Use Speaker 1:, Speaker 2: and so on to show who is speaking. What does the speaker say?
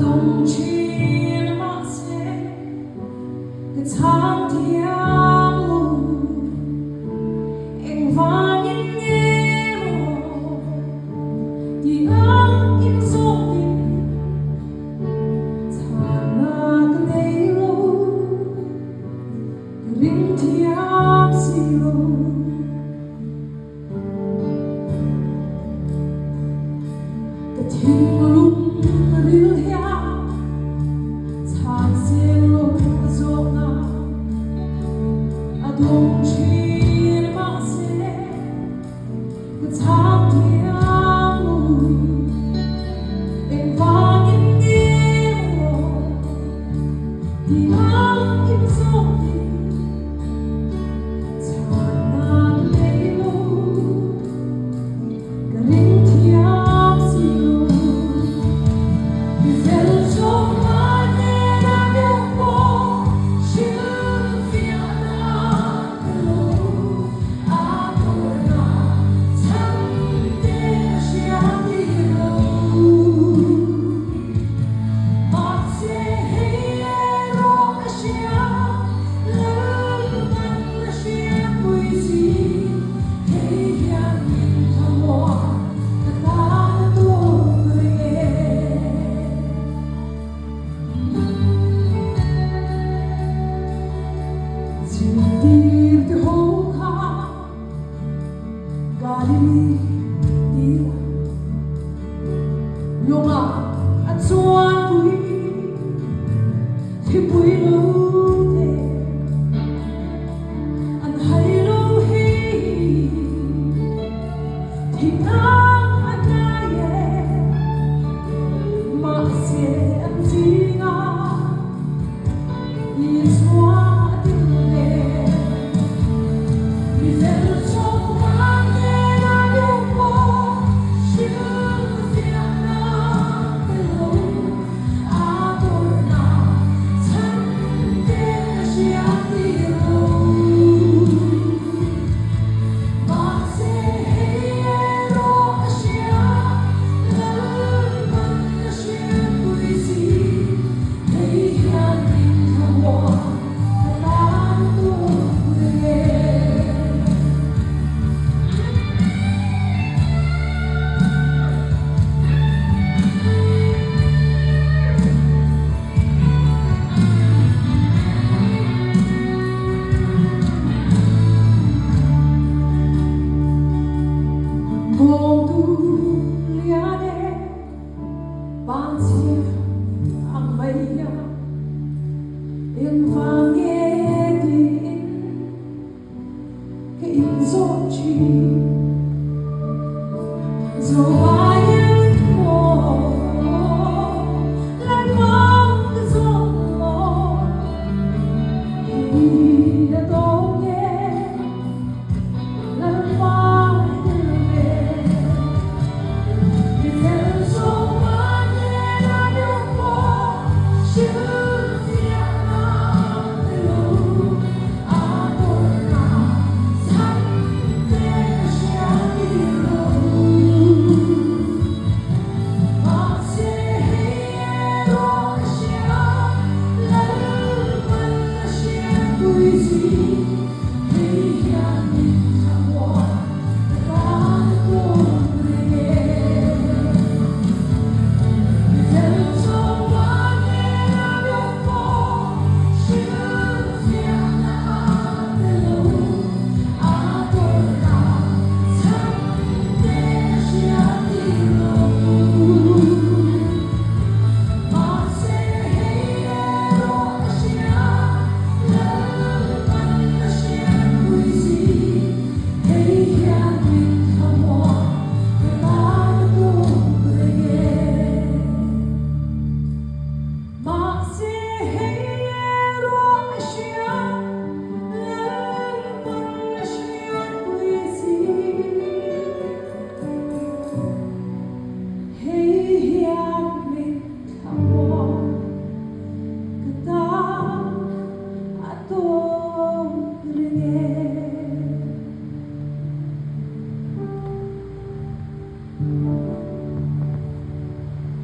Speaker 1: Đông trên mã xe cái tháng thì áo em vang in nghe thì ang in rồi thà na cái đây lâu ring thì áo xìu cái thiên lung rilh Đông trên mã xe cái tháng thì áo em vang in nghe thì ang in rồi thà na đây lâu cái ring thì áo xìu vì về trong mai nghe đã biết cô chưa phiền Lúc anh xuân vui thì vui lâu thế anh hay lâu hi thì anh ai mà sẽ anh gì ngã nhìn xóa tiếng đêm vì về trong anh nghe đã biết cô chưa phiền em vang nghe tin cái in gió chi dẫu